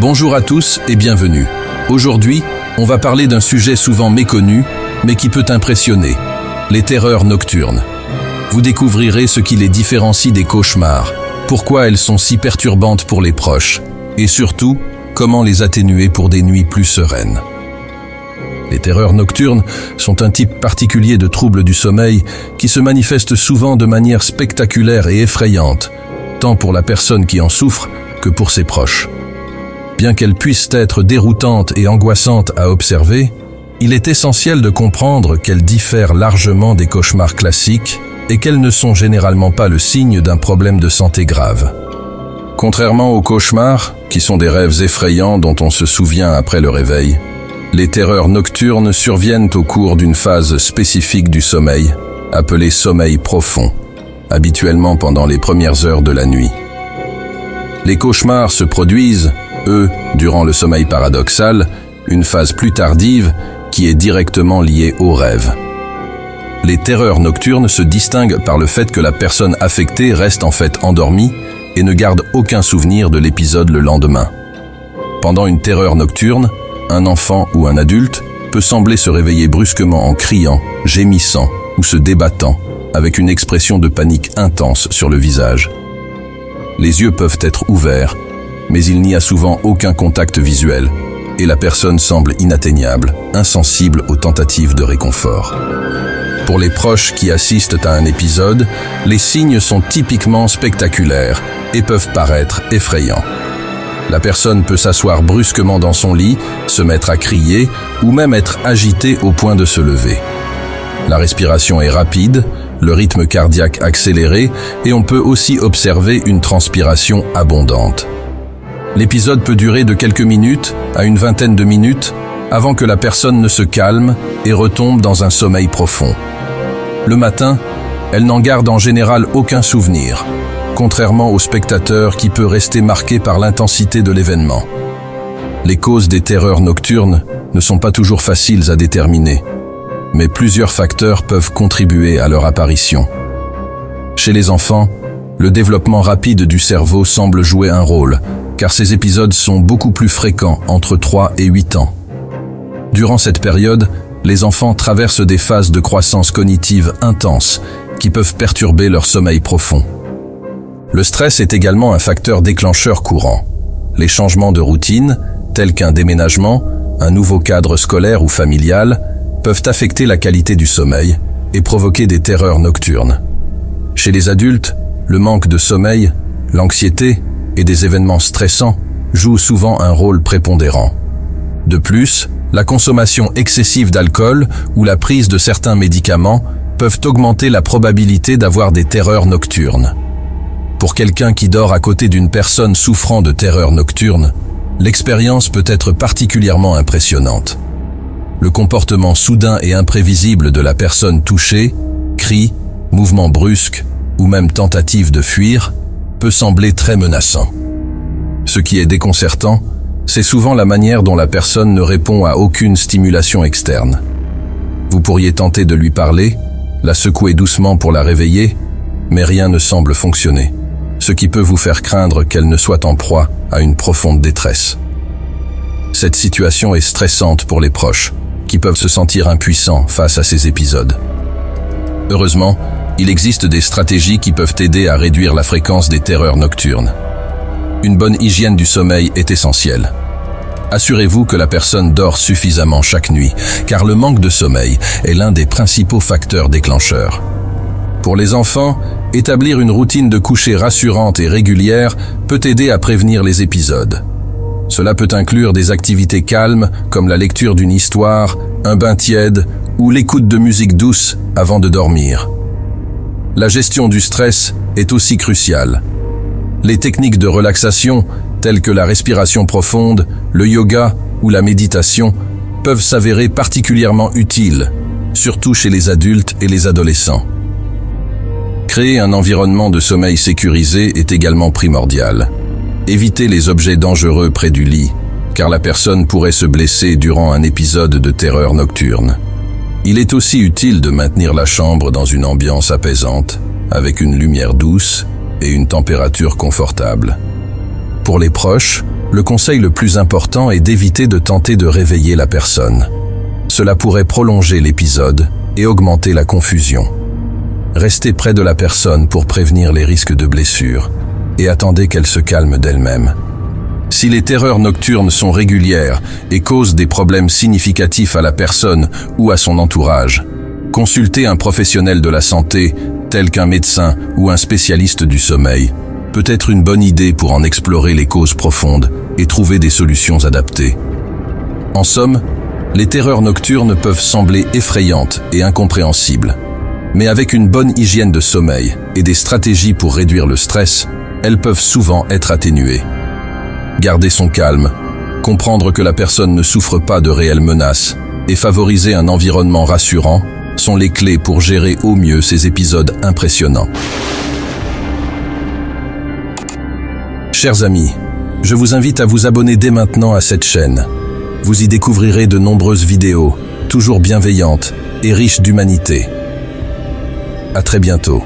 Bonjour à tous et bienvenue. Aujourd'hui, on va parler d'un sujet souvent méconnu, mais qui peut impressionner, les terreurs nocturnes. Vous découvrirez ce qui les différencie des cauchemars, pourquoi elles sont si perturbantes pour les proches, et surtout, comment les atténuer pour des nuits plus sereines. Les terreurs nocturnes sont un type particulier de trouble du sommeil qui se manifeste souvent de manière spectaculaire et effrayante, tant pour la personne qui en souffre que pour ses proches. Bien qu'elles puissent être déroutantes et angoissantes à observer, il est essentiel de comprendre qu'elles diffèrent largement des cauchemars classiques et qu'elles ne sont généralement pas le signe d'un problème de santé grave. Contrairement aux cauchemars, qui sont des rêves effrayants dont on se souvient après le réveil, les terreurs nocturnes surviennent au cours d'une phase spécifique du sommeil, appelée sommeil profond, habituellement pendant les premières heures de la nuit. Les cauchemars se produisent, eux, durant le sommeil paradoxal, une phase plus tardive qui est directement liée au rêve. Les terreurs nocturnes se distinguent par le fait que la personne affectée reste en fait endormie et ne garde aucun souvenir de l'épisode le lendemain. Pendant une terreur nocturne, un enfant ou un adulte peut sembler se réveiller brusquement en criant, gémissant ou se débattant, avec une expression de panique intense sur le visage. Les yeux peuvent être ouverts, mais il n'y a souvent aucun contact visuel, et la personne semble inatteignable, insensible aux tentatives de réconfort. Pour les proches qui assistent à un épisode, les signes sont typiquement spectaculaires et peuvent paraître effrayants. La personne peut s'asseoir brusquement dans son lit, se mettre à crier ou même être agitée au point de se lever. La respiration est rapide, le rythme cardiaque accéléré et on peut aussi observer une transpiration abondante. L'épisode peut durer de quelques minutes à une vingtaine de minutes avant que la personne ne se calme et retombe dans un sommeil profond. Le matin, elle n'en garde en général aucun souvenir, contrairement au spectateur qui peut rester marqué par l'intensité de l'événement. Les causes des terreurs nocturnes ne sont pas toujours faciles à déterminer, mais plusieurs facteurs peuvent contribuer à leur apparition. Chez les enfants, le développement rapide du cerveau semble jouer un rôle, car ces épisodes sont beaucoup plus fréquents entre 3 et 8 ans. Durant cette période, les enfants traversent des phases de croissance cognitive intenses qui peuvent perturber leur sommeil profond. Le stress est également un facteur déclencheur courant. Les changements de routine, tels qu'un déménagement, un nouveau cadre scolaire ou familial, peuvent affecter la qualité du sommeil et provoquer des terreurs nocturnes. Chez les adultes, le manque de sommeil, l'anxiété et des événements stressants jouent souvent un rôle prépondérant. De plus, la consommation excessive d'alcool ou la prise de certains médicaments peuvent augmenter la probabilité d'avoir des terreurs nocturnes. Pour quelqu'un qui dort à côté d'une personne souffrant de terreurs nocturnes, l'expérience peut être particulièrement impressionnante. Le comportement soudain et imprévisible de la personne touchée, cris, mouvements brusques ou même tentative de fuir, peut sembler très menaçant. Ce qui est déconcertant, c'est souvent la manière dont la personne ne répond à aucune stimulation externe. Vous pourriez tenter de lui parler, la secouer doucement pour la réveiller, mais rien ne semble fonctionner, ce qui peut vous faire craindre qu'elle ne soit en proie à une profonde détresse. Cette situation est stressante pour les proches, qui peuvent se sentir impuissants face à ces épisodes. Heureusement, il existe des stratégies qui peuvent aider à réduire la fréquence des terreurs nocturnes. Une bonne hygiène du sommeil est essentielle. Assurez-vous que la personne dort suffisamment chaque nuit, car le manque de sommeil est l'un des principaux facteurs déclencheurs. Pour les enfants, établir une routine de coucher rassurante et régulière peut aider à prévenir les épisodes. Cela peut inclure des activités calmes comme la lecture d'une histoire, un bain tiède ou l'écoute de musique douce avant de dormir. La gestion du stress est aussi cruciale. Les techniques de relaxation, telles que la respiration profonde, le yoga ou la méditation, peuvent s'avérer particulièrement utiles, surtout chez les adultes et les adolescents. Créer un environnement de sommeil sécurisé est également primordial. Évitez les objets dangereux près du lit, car la personne pourrait se blesser durant un épisode de terreur nocturne. Il est aussi utile de maintenir la chambre dans une ambiance apaisante, avec une lumière douce et une température confortable. Pour les proches, Le conseil le plus important est d'éviter de tenter de réveiller la personne. Cela pourrait prolonger l'épisode et augmenter la confusion. Restez près de la personne pour prévenir les risques de blessures et attendez qu'elle se calme d'elle-même. Si les terreurs nocturnes sont régulières et causent des problèmes significatifs à la personne ou à son entourage, consulter un professionnel de la santé, tel qu'un médecin ou un spécialiste du sommeil, peut être une bonne idée pour en explorer les causes profondes et trouver des solutions adaptées. En somme, les terreurs nocturnes peuvent sembler effrayantes et incompréhensibles. Mais avec une bonne hygiène de sommeil et des stratégies pour réduire le stress, elles peuvent souvent être atténuées. Garder son calme, comprendre que la personne ne souffre pas de réelles menaces et favoriser un environnement rassurant sont les clés pour gérer au mieux ces épisodes impressionnants. Chers amis, je vous invite à vous abonner dès maintenant à cette chaîne. Vous y découvrirez de nombreuses vidéos, toujours bienveillantes et riches d'humanité. À très bientôt.